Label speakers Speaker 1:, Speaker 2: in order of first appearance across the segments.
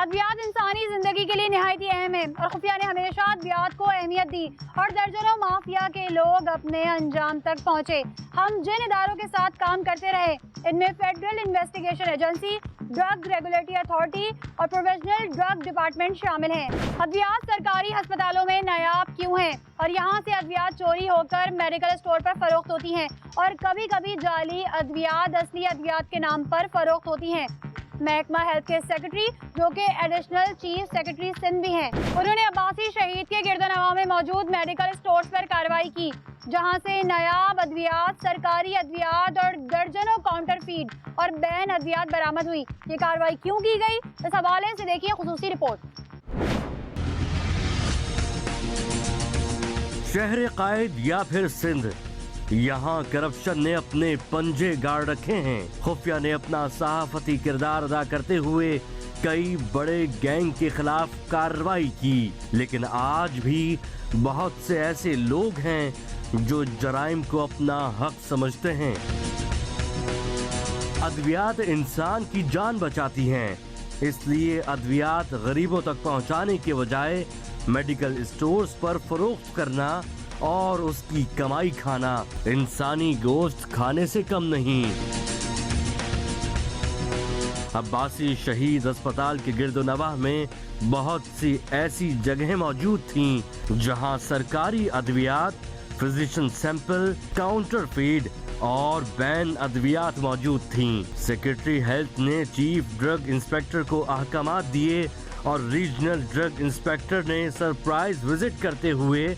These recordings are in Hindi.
Speaker 1: अद्वियात इंसानी जिंदगी के लिए निहायत ही अहम है और खुफिया ने हमेशा अद्वियात को अहमियत दी और दर्जनों माफिया के लोग अपने अंजाम तक पहुँचे। हम जिन इदारों के साथ काम करते रहे इनमें federal investigation agency, drug regulatory authority और प्रोफेशनल ड्रग डिपार्टमेंट शामिल हैं। अद्वियात सरकारी अस्पतालों में नायाब क्यों हैं और यहाँ से अद्वियात चोरी होकर मेडिकल स्टोर पर फरोख्त होती हैं और कभी कभी जाली अद्वियात असली अद्वियात के नाम पर फरोख्त होती हैं। महकमा हेल्थ के सेक्रेटरी जो कि एडिशनल चीफ सेक्रेटरी सिंध भी हैं, उन्होंने अब्बासी शहीद के गिरदोनवा में मौजूद मेडिकल स्टोर्स पर कार्रवाई की जहां से नायाब अद्वियात, सरकारी अद्वियात और दर्जनों काउंटरफीट और बैन अद्वियात बरामद हुई। ये कार्रवाई क्यों की गई, इस हवाले से देखिए खुसूसी रिपोर्ट।
Speaker 2: शहर कायद या फिर सिंध, यहाँ करप्शन ने अपने पंजे गाड़ रखे हैं। खुफिया ने अपना सहाफती किरदार अदा करते हुए कई बड़े गैंग के खिलाफ कार्रवाई की, लेकिन आज भी बहुत से ऐसे लोग हैं जो जराइम को अपना हक समझते हैं। अद्वियात इंसान की जान बचाती हैं, इसलिए अद्वियात गरीबों तक पहुंचाने के बजाय मेडिकल स्टोर्स पर फरोख्त करना और उसकी कमाई खाना इंसानी गोश्त खाने से कम नहीं। अब्बासी शहीद अस्पताल के गिरदोनवाह में बहुत सी ऐसी जगहें मौजूद थीं जहां सरकारी अद्वियात, फिजिशियन सैंपल, काउंटरफीट और बैन अद्वियात मौजूद थीं। सेक्रेटरी हेल्थ ने चीफ ड्रग इंस्पेक्टर को अहकामात दिए और रीजनल ड्रग इंस्पेक्टर ने सरप्राइज विजिट करते हुए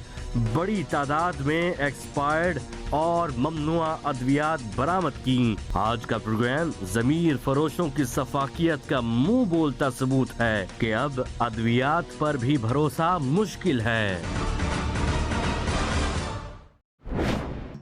Speaker 2: बड़ी तादाद में एक्सपायर्ड और ममनुआ अद्वियात बरामद की। आज का प्रोग्राम ज़मीर फरोशों की सफाकियत का मुंह बोलता सबूत है कि अब अद्वियात पर भी भरोसा मुश्किल है।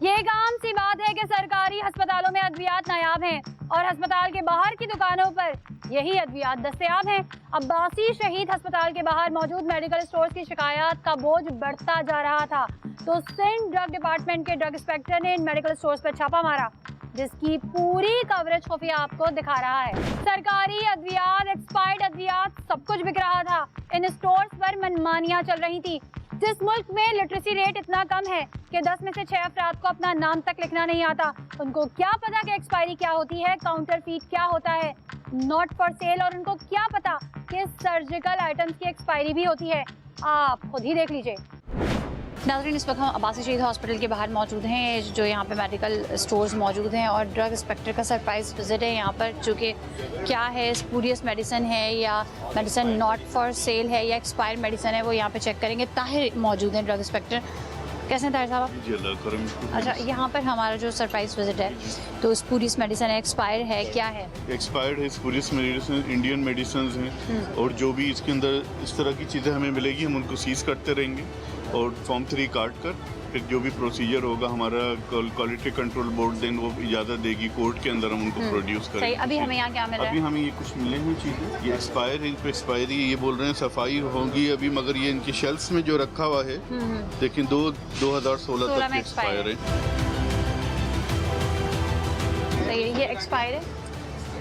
Speaker 1: ये एक आम सी बात है कि सरकारी अस्पतालों में अद्वियात नायाब हैं और अस्पताल के बाहर की दुकानों पर यही अद्वियात दस्तयाब हैं। अब्बासी शहीद अस्पताल के बाहर मौजूद मेडिकल स्टोर्स की शिकायत का बोझ बढ़ता जा रहा था तो सिंध ड्रग डिपार्टमेंट के ड्रग इंस्पेक्टर ने इन मेडिकल स्टोर्स पर छापा मारा जिसकी पूरी कवरेज खुफिया आपको दिखा रहा है। सरकारी अद्वियात, एक्सपायर्ड अद्वियात, सब कुछ बिक रहा था। इन स्टोर्स पर मनमानियां चल रही थी। जिस मुल्क में लिटरेसी रेट इतना कम है कि 10 में से 6 अफराद को अपना नाम तक लिखना नहीं आता, उनको क्या पता कि एक्सपायरी क्या होती है, काउंटरफीट क्या होता है, नॉट फॉर सेल, और उनको क्या पता कि सर्जिकल आइटम्स की एक्सपायरी भी होती है। आप खुद ही देख लीजिए। नाज़रीन, इस वक्त हम अब्बासी शहीद हॉस्पिटल के बाहर मौजूद हैं जो यहाँ पे मेडिकल स्टोर्स मौजूद हैं और ड्रग इंस्पेक्टर का सरप्राइज विजिट है यहाँ पर, जो कि क्या है, स्पूरियस मेडिसिन है या मेडिसिन नॉट फॉर सेल है या एक्सपायर्ड मेडिसिन है, वो यहाँ पे चेक करेंगे। ताहिर मौजूद हैं ड्रग इंस्पेक्टर। कैसे हैं ताहिर साहब? अच्छा, यहाँ पर हमारा जो सरप्राइज विजिट है तो स्पूरियस मेडिसिन है, एक्सपायर है, क्या है?
Speaker 3: एक्सपायर्ड है स्पूरियस मेडिसिन, इंडियन मेडिसिन हैं और जो भी इसके अंदर इस तरह की चीज़ें हमें मिलेगी हम उनको सीज करते रहेंगे और फॉर्म 3 काट कर फिर जो भी प्रोसीजर होगा हमारा क्वालिटी कंट्रोल बोर्ड देन वो इजाज़त देगी, कोर्ट के अंदर हम उनको प्रोड्यूस करेंगे।
Speaker 1: अभी हमें यहाँ क्या मिल रहा है?
Speaker 3: अभी हमें ये कुछ मिले हैं चीज़ें, ये एक्सपायर है, इन पर एक्सपायरी ये बोल रहे हैं सफाई होगी अभी, मगर ये इनके शेल्फ्स में जो रखा हुआ है लेकिन 2016 तक एक्सपायर है।
Speaker 1: ये एक्सपायर है?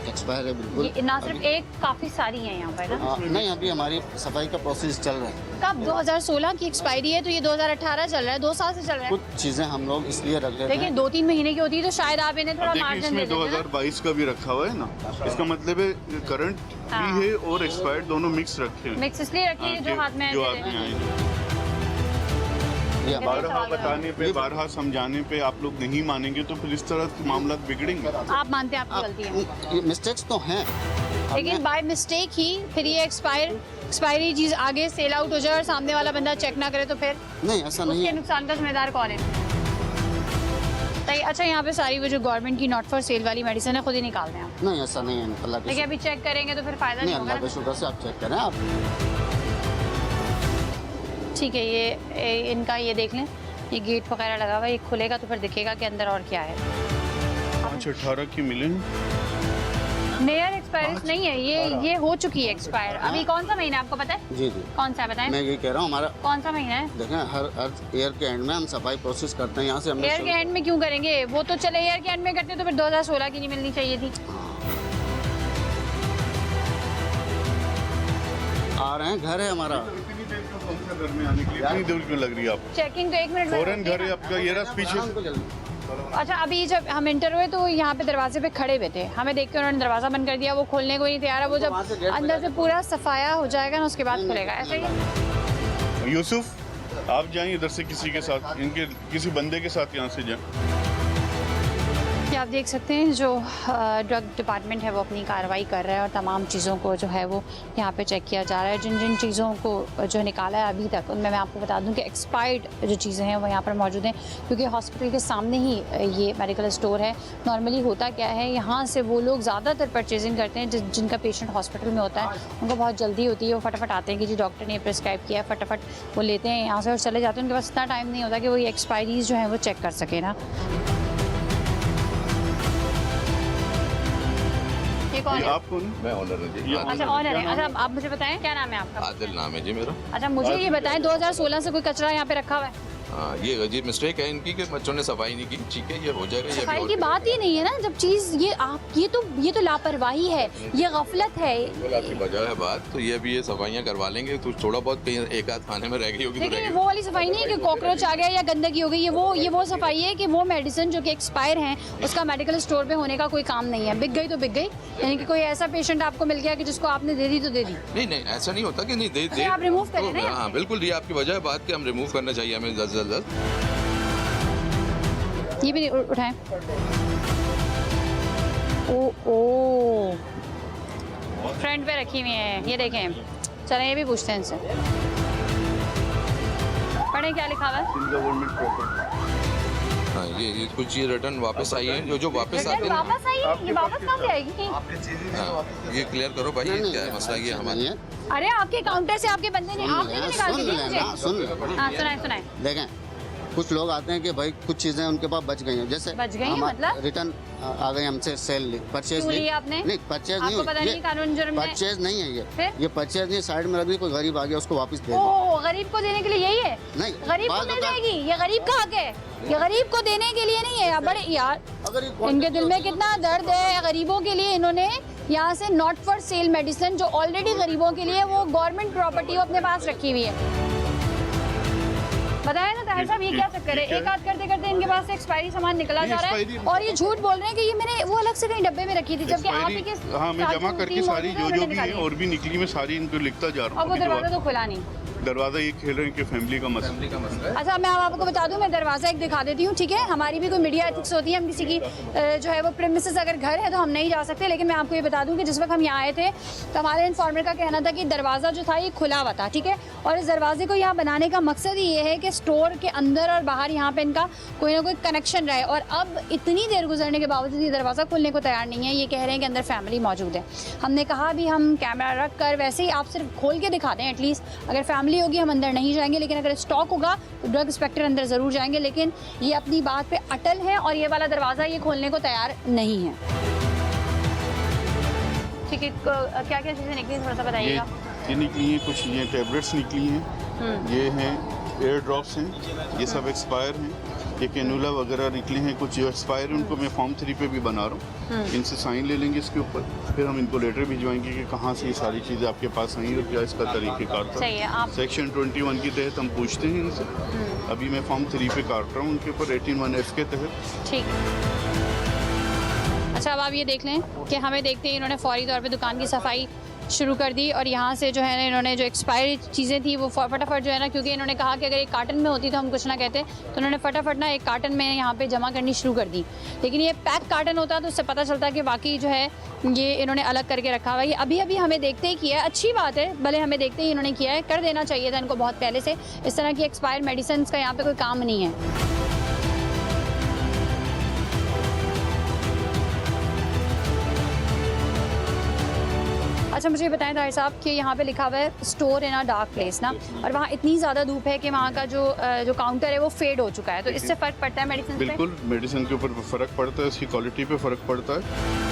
Speaker 4: एक्सपायर है बिल्कुल।
Speaker 1: ये ना सिर्फ एक, काफ़ी सारी हैं यहाँ पर ना?
Speaker 4: नहीं, अभी हमारी सफाई का प्रोसेस चल रहा है।
Speaker 1: कब? 2016 की एक्सपायरी है तो ये 2018 चल रहा है, 2 साल से चल रहा है।
Speaker 4: कुछ चीजें हम लोग इसलिए रख लेते हैं।
Speaker 1: देखिए 2-3 महीने की होती है तो शायद आप इन्हें थोड़ा मार्जिन दे देते हैं।
Speaker 3: 2022 का भी रखा हुआ है ना, इसका मतलब है करंट भी है और एक्सपायर्ड दोनों मिक्स रखे हैं।
Speaker 1: मिक्स इसलिए रखिए जो हाथ में
Speaker 3: आए। बारहा बताने पे, बारहा समझाने पे आप लोग नहीं मानेंगे तो फिर इस तरह मामला बिगड़ेंगे।
Speaker 1: आप मानते हैं आपकी गलती है?
Speaker 4: मिस्टेक्स तो हैं,
Speaker 1: लेकिन बाय मिस्टेक ही फिर ये एक्सपायरी चीज आगे सेल आउट हो जाए और सामने वाला बंदा चेक ना करे तो फिर
Speaker 4: नहीं, ऐसा नहीं है।
Speaker 1: नुकसान का जिम्मेदार कौन है? अच्छा, यहाँ पे सारी वो जो गवर्नमेंट की नॉट फॉर सेल वाली मेडिसिन है खुद ही निकाल दें आप?
Speaker 4: नहीं, ऐसा नहीं है। अल्लाह
Speaker 1: देखिए अभी चेक करेंगे तो फिर फायदा नहीं होगा।
Speaker 4: अल्लाह के शुक्र से आप चेक करें आप।
Speaker 1: ठीक है, ये इनका ये देख लें, ये गेट वगैरह लगा हुआ है, ये खुलेगा तो फिर दिखेगा कि अंदर और क्या है।
Speaker 3: 5-18 की मिले
Speaker 1: मेयर एक्सपायरी नहीं है, ये हो चुकी है एक्सपायर। अभी कौन सा महीना आपको पता है?
Speaker 4: जी।
Speaker 1: कौन सा बताएं?
Speaker 4: मैं ये कह रहा हूँ, हमारा
Speaker 1: कौन सा महीना है?
Speaker 4: देखें, हर ईयर के एंड में हम सफाई प्रोसेस करते हैं। यहाँ से हमने
Speaker 1: ईयर के एंड में क्यों करेंगे? वो तो चले ईयर के एंड में करते तो फिर 2016 की नहीं मिलनी चाहिए थी।
Speaker 4: आ रहे हैं, घर है हमारा।
Speaker 3: इतनी देर क्यों पहुंचा घर में आने के लिए? इतनी देर क्यों लग रही है आपको?
Speaker 1: चेकिंग तो 1 मिनट में
Speaker 3: फौरन
Speaker 1: होती है
Speaker 3: घर है
Speaker 1: ना।
Speaker 3: आपका, ये रहा पीछे।
Speaker 1: अच्छा, अभी जब हम इंटर हुए तो यहाँ पे दरवाजे पे खड़े हुए थे, हमें देख के उन्होंने दरवाजा बंद कर दिया, वो खोलने को नहीं तैयार है। वो जब
Speaker 4: वहाँ से गेट
Speaker 1: अंदर से पूरा सफाया हो जाएगा ना उसके बाद खुलेगा, ऐसा ही है।
Speaker 3: यूसुफ, आप जाएं इधर से किसी के साथ, इनके किसी बंदे के साथ यहाँ से जाएं।
Speaker 1: ये आप देख सकते हैं जो ड्रग डिपार्टमेंट है वो अपनी कार्रवाई कर रहा है और तमाम चीज़ों को जो है वो यहाँ पे चेक किया जा रहा है। जिन जिन चीज़ों को जो निकाला है अभी तक, उनमें मैं आपको बता दूं कि एक्सपायर्ड जो चीज़ें हैं वो यहाँ पर मौजूद हैं, क्योंकि हॉस्पिटल के सामने ही ये मेडिकल स्टोर है। नॉर्मली होता क्या है, यहाँ से वो लोग ज़्यादातर परचेजिंग करते हैं जिनका पेशेंट हॉस्पिटल में होता है, उनको बहुत जल्दी होती है, वो फटाफट आते हैं कि जी डॉक्टर ने प्रिस्क्राइब किया है, फटाफट वो लेते हैं यहाँ से और चले जाते हैं। उनके पास इतना टाइम नहीं होता कि वो ये एक्सपायरीज जो हैं वो चेक कर सके ना। ये कौन
Speaker 3: ये
Speaker 1: है?
Speaker 3: आप कौन?
Speaker 5: मैं ऑनर हूँ जी।
Speaker 3: ये
Speaker 1: अच्छा, ऑनर है। अच्छा, आप मुझे बताएं क्या नाम है आपका?
Speaker 5: आदिल नाम है जी मेरा।
Speaker 1: अच्छा, मुझे ये बताएं 2016 से कोई कचरा यहाँ पे रखा हुआ है?
Speaker 5: हाँ, ये जी मिस्टेक है इनकी कि बच्चों ने सफाई नहीं की। ठीक है, ये हो जाएगा। ये
Speaker 1: सफाई
Speaker 5: अभी
Speaker 1: की
Speaker 5: और-
Speaker 1: बात ही नहीं है ना, जब चीज ये तो लापरवाही है, ये गफलत है।
Speaker 5: बिल्कुल आपकी वजह है बात, तो ये भी ये सफाइयाँ करवा लेंगे तो थोड़ा बहुत कहीं एक आध खाने में रह गई होगी तो
Speaker 1: देखिए,
Speaker 5: रह
Speaker 1: ये
Speaker 5: गई।
Speaker 1: वो वाली सफाई नहीं है कि कॉकरोच आ गया या गंदगी हो गई। ये वो सफाई है कि वो मेडिसिन जो कि एक्सपायर है उसका मेडिकल स्टोर पे होने का कोई काम नहीं है। बिक गई तो बिक गई, यानी कि कोई ऐसा पेशेंट आपको मिल गया कि जिसको आपने दे दी तो दे दी।
Speaker 5: नहीं नहीं, ऐसा नहीं होता कि नहीं दे दे
Speaker 1: आप remove करें
Speaker 5: तो-
Speaker 1: ना यहाँ
Speaker 5: हाँ
Speaker 1: से।
Speaker 5: बिल्कुल, ये आपकी वजह है बात कि हम रिमूव करना चाहिए हमें जल्द से जल्द।
Speaker 1: ये भी उठाएं। ओ फ्रंट पे रखी हुई है, ये देखें। चलें ये भी पूछते हैं इनसे। पढ़ें क्या लिखा हुआ है?
Speaker 3: Government property.
Speaker 5: हाँ, ये कुछ ये रिटर्न वापस आई है जो वापस आती
Speaker 1: रिटर्न
Speaker 5: है ना।
Speaker 1: वापस आई है? ये वापस कब आएगी?
Speaker 5: हाँ, ये क्लियर करो भाई, ये क्या है मसला ये हमारा।
Speaker 1: अरे आपके काउंटर से आपके बंदे ने आपने क्यों निकाल दी मुझे? हाँ, सुनाए।
Speaker 4: देखें, कुछ लोग आते हैं कि भाई कुछ चीजें उनके पास बच गई हैं, जैसे
Speaker 1: बच गई हैं मतलब?
Speaker 4: रिटर्न आ गई हमसे, सेल परचेज
Speaker 1: क्यों लिया आपने?
Speaker 4: नहीं, परचेज नहीं
Speaker 1: आपको पता
Speaker 4: हुई।
Speaker 1: नहीं कानून जुर्म में?
Speaker 4: परचेज नहीं है
Speaker 1: फिर?
Speaker 4: ये परचेज नहीं, साइड में रख दी, कोई गरीब आ गया उसको वापस दे दो।
Speaker 1: ओह, गरीब को देने के लिए यही है?
Speaker 4: नहीं,
Speaker 1: गरीब को
Speaker 4: बात
Speaker 1: मिल
Speaker 4: बता-
Speaker 1: जाएगी, ये गरीब का हक है, ये गरीब को देने के लिए नहीं है। यार बड़े यार,
Speaker 4: अगर ये
Speaker 1: इनके दिल में कितना दर्द है गरीबों के लिए। इन्होंने यहाँ से नॉट फॉर सेल मेडिसिन जो ऑलरेडी गरीबों के लिए वो गवर्नमेंट प्रॉपर्टी अपने पास रखी हुई है। बताया ना ताहिर साहब, ये क्या चक्कर है? एक आध करते करते इनके पास से एक्सपायरी सामान निकला जा रहा है और ये झूठ बोल रहे हैं कि ये मैंने वो अलग से कहीं डब्बे में रखी थी, जबकि आप ही के
Speaker 3: हाँ, मैं
Speaker 1: साथ
Speaker 3: जमा
Speaker 1: जो
Speaker 3: करके
Speaker 1: टीम
Speaker 3: सारी
Speaker 1: मौजूद है,
Speaker 3: जो भी
Speaker 1: उन्होंने
Speaker 3: है
Speaker 1: निकाली।
Speaker 3: और भी निकली, मैं सारी इनको लिखता जा रहा
Speaker 1: अब वो
Speaker 3: हूँ।
Speaker 1: दरवाजा तो खुला नहीं।
Speaker 3: दरवाजा ये खेल रहे हैं कि फैमिली का मसला।
Speaker 1: अच्छा, मैं आपको बता दूं, मैं दरवाज़ा एक दिखा देती हूँ, ठीक है? हमारी भी कोई मीडिया एथिक्स होती है, हम किसी की जो है वो प्रेमिसेस अगर घर है तो हम नहीं जा सकते, लेकिन मैं आपको ये बता दूं कि जिस वक्त हम यहाँ आए थे तो हमारे इन्फॉर्मर का कहना था कि दरवाज़ा जो था ये खुला हुआ था, ठीक है? और इस दरवाजे को यहाँ बनाने का मकसद ही ये है कि स्टोर के अंदर और बाहर यहाँ पे इनका कोई ना कोई कनेक्शन रहे। और अब इतनी देर गुजरने के बावजूद ये दरवाज़ा खुलने को तैयार नहीं है। ये कह रहे हैं कि अंदर फैमिली मौजूद है। हमने कहा भी हम कैमरा रख कर वैसे ही आप सिर्फ खोल के दिखा दें, एटलीस्ट अगर फैमिली होगी हम अंदर नहीं जाएंगे, लेकिन अगर स्टॉक होगा तो ड्रग इंस्पेक्टर अंदर ज़रूर जाएंगे। लेकिन ये अपनी बात पे अटल है और ये वाला दरवाज़ा ये खोलने को तैयार नहीं है। ठीक है, क्या क्या चीज़ें निकली थोड़ा सा बताइएगा।
Speaker 3: ये निकली हैं, कुछ ये टैबलेट्स निकली हैं, ये हैं एयर ड्रॉप्स हैं, ये सब एक्सपायर हैं। ये कैनुला वगैरह निकले हैं, कुछ जो एक्सपायर है उनको मैं फॉर्म 3 पे भी बना रहा हूँ। इनसे साइन ले लेंगे इसके ऊपर, फिर हम इनको लेटर भिजवाएंगे कि कहाँ से ये सारी चीज़ें आपके पास आई और क्या इसका तरीक़ेकार था।
Speaker 1: सही है, आप
Speaker 3: सेक्शन 21 के तहत हम पूछते हैं इनसे। अभी मैं फॉर्म 3 पे काट रहा हूँ उनके ऊपर 18(1)(f) के तहत।
Speaker 1: ठीक। अच्छा, अब आप ये देख लें कि हमें देखते ही इन्होंने फौरी तौर पे दुकान की सफाई शुरू कर दी और यहाँ से जो है ना इन्होंने जो एक्सपायरी चीज़ें थी वो फटाफट जो है ना, क्योंकि इन्होंने कहा कि अगर एक कार्टन में होती तो हम कुछ ना कहते, तो उन्होंने फटाफट ना एक कार्टन में यहाँ पे जमा करनी शुरू कर दी। लेकिन ये पैक कार्टन होता तो उससे पता चलता कि वाकई जो है ये इन्होंने अलग करके रखा हुआ है। ये अभी अभी हमें देखते ही किया है, अच्छी बात है, भले हमें देखते ही इन्होंने किया है, कर देना चाहिए था इनको बहुत पहले से। इस तरह की एक्सपायर मेडिसिन का यहाँ पर कोई काम नहीं है। अच्छा, मुझे बताएं ताहिर साहब कि यहाँ पे लिखा हुआ है store in a dark place ना, और वहाँ इतनी ज़्यादा धूप है कि वहाँ का जो काउंटर है वो फेड हो चुका है, तो इससे फ़र्क पड़ता है मेडिसिन पे?
Speaker 3: बिल्कुल, मेडिसिन के ऊपर फ़र्क पड़ता है, इसकी क्वालिटी पे फ़र्क पड़ता है।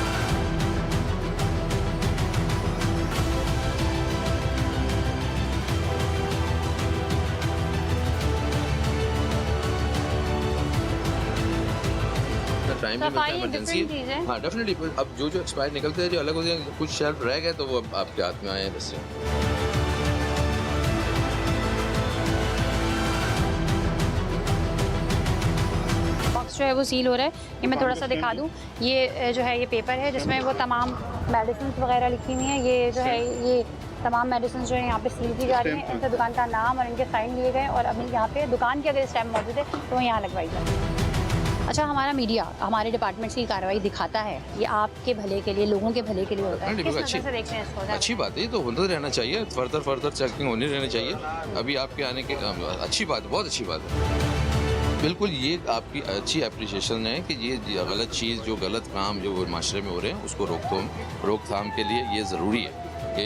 Speaker 5: टाइम नहीं मिलता,
Speaker 1: सफाई एक
Speaker 5: इमरजेंसी
Speaker 1: different चीज़ है।
Speaker 5: हाँ डेफिनेटली। अब जो एक्सपायर निकलते हैं जो अलग हो जाएंगे, कुछ शेल्फ रह गए तो वो आपके हाथ में आए हैं बस।
Speaker 1: जो है वो सील हो रहा है। ये मैं थोड़ा सा दिखा दूँ, ये जो है ये पेपर है जिसमें वो तमाम मेडिसिन वगैरह लिखी हुई हैं। ये जो है ये तमाम मेडिसिन जो है यहाँ पे सील की जा रही हैं, इनसे दुकान का नाम और इनके साइन लिए गए और अभी यहाँ पे दुकान की अगर स्टैम्प मौजूद है तो वो यहाँ लगवाई जाती है। अच्छा, हमारा मीडिया हमारे डिपार्टमेंट की कार्रवाई दिखाता है, ये आपके भले के लिए, लोगों के भले के लिए होता है। किस नज़र से देखते हैं इसको?
Speaker 5: अच्छी बात है, ये तो होता रहना चाहिए, फर्दर चेकिंग होनी रहनी चाहिए। अभी आपके आने के अच्छी बात, बहुत अच्छी बात है। बिल्कुल, ये आपकी अच्छी एप्रिसिएशन है कि ये गलत चीज़, जो गलत काम जो माशरे में हो रहे हैं उसको रोकथाम के लिए ये ज़रूरी है कि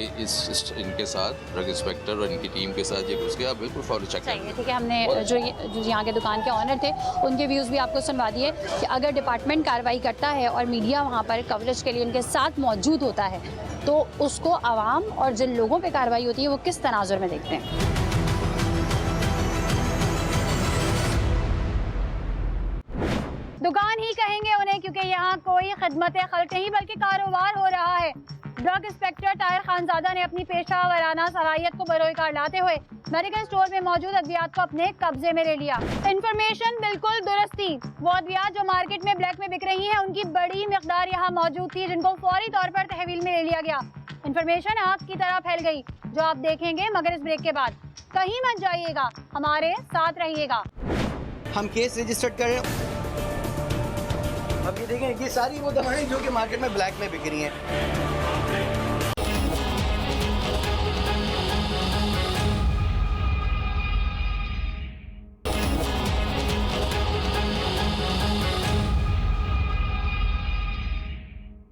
Speaker 5: इनके साथ ड्रग इंस्पेक्टर और इनकी टीम के साथ ये उसके आप बिल्कुल फॉलो चेक करेंगे।
Speaker 1: ठीक है, हमने जो यहाँ के दुकान के ऑनर थे उनके व्यूज़ भी आपको सुनवा दिए कि अगर डिपार्टमेंट कार्रवाई करता है और मीडिया वहाँ पर कवरेज के लिए उनके साथ मौजूद होता है तो उसको आवाम और जिन लोगों पे कार्रवाई होती है वो किस तनाजुर में देखते हैं। दुकान ही कहेंगे उन्हें क्योंकि यहाँ कोई खिदमत खल्क नहीं बल्कि कारोबार हो रहा है। ड्रग इंस्पेक्टर ताहिर खानजादा ने अपनी पेशा सलाहियत को बरोकार लाते हुए मेडिकल स्टोर में मौजूद अद्वियात को अपने कब्जे में ले लिया। इन्फॉर्मेशन बिल्कुल दुरुस्त थी, वो अद्वियात जो मार्केट में ब्लैक में बिक रही हैं उनकी बड़ी मिकदार यहाँ मौजूद थी जिनको फौरी तौर पर तहवील में ले लिया गया। इन्फॉर्मेशन आग की तरह फैल गई जो आप देखेंगे मगर इस ब्रेक के बाद। कहीं मत जाइएगा, हमारे साथ रहिएगा।
Speaker 6: हम केस रजिस्टर्ड करें। अब ये देखें, ये सारी वो दवाएं जो कि मार्केट में ब्लैक में बिक रही हैं।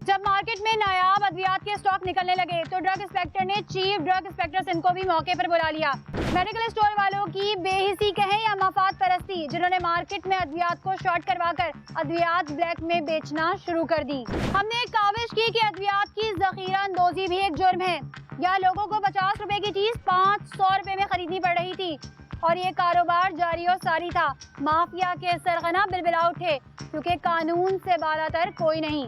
Speaker 1: जब मार्केट में नायाब अद्वियात के स्टॉक निकलने लगे तो ड्रग इंस्पेक्टर ने चीफ ड्रग इंस्पेक्टर इनको भी मौके पर बुला लिया। मेडिकल स्टोर वालों की बेहिसी कहें या मफाद परस्ती, जिन्होंने मार्केट में अद्वियात को शॉर्ट करवाकर अद्वियात ब्लैक में बेचना शुरू कर दी। हमने काविश की कि अद्वियात की जखीरा अंदोजी भी एक जुर्म है। या लोगों को 50 रुपए की चीज 500 रुपए में खरीदनी पड़ रही थी और ये कारोबार जारी और सारी था। माफिया के सरगना बिलबिला उठे क्योंकि कानून से बालातर कोई नहीं।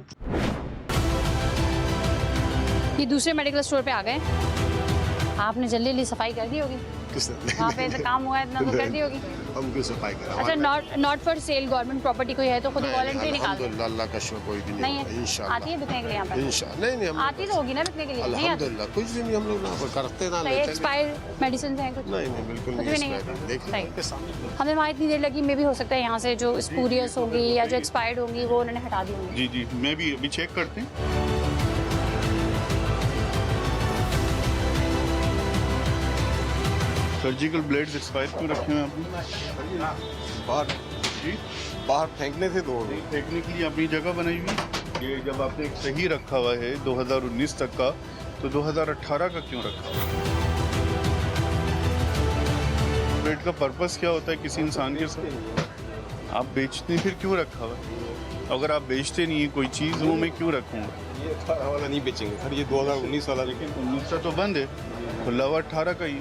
Speaker 1: ये दूसरे मेडिकल स्टोर पे आ गए। आपने जल्दी सफाई कर दी होगी, वहाँ पे तो काम हुआ है इतना तो कर दी होगी।
Speaker 7: हम क्यों सफाई करें?
Speaker 1: अच्छा, not for sale government property कोई है तो खुद वॉलंटरी निकाल दो।
Speaker 7: अल्लाह का शुक्र, कोई भी
Speaker 1: नहीं है।
Speaker 7: इंशाल्लाह
Speaker 1: आती है बिकने के लिए यहाँ पर?
Speaker 7: इंशाल्लाह नहीं
Speaker 1: आती तो होगी ना बिकने के लिए? नहीं आती?
Speaker 7: अल्हम्दुलिल्लाह कुछ भी हम लोग ना करते ना लेते।
Speaker 1: एक्सपायर्ड मेडिसिन है कुछ?
Speaker 7: नहीं बिल्कुल
Speaker 1: कुछ भी नहीं
Speaker 7: नहीं।
Speaker 1: है।
Speaker 7: देखिए
Speaker 1: हमें वहाँ इतनी देर लगी, मे भी हो सकता है यहाँ से जो स्पूरियस होगी या जो एक्सपायर्ड होंगी वो उन्होंने हटा दी होंगी।
Speaker 3: जी मैं भी अभी चेक करते हैं। सर्जिकल ब्लेड्स एक्सपायर क्यों रखे हुए हैं आपने?
Speaker 7: बाहर फेंकने से दो
Speaker 3: फेंकने के लिए अपनी जगह बनाई हुई। ये जब आपने एक सही रखा हुआ है 2019 तक का, तो 2018 का क्यों रखा? ब्लेड का पर्पस क्या होता है किसी इंसान के साथ? आप बेचते फिर क्यों रखा हुआ है? अगर आप बेचते नहीं है कोई चीज़, वो मैं क्यों रखूँगा?
Speaker 7: ये 18 वाला नहीं बेचेंगे सर, ये 2019 वाला।
Speaker 3: लेकिन 19 का तो बंद है, खुला हुआ 18 का ही है।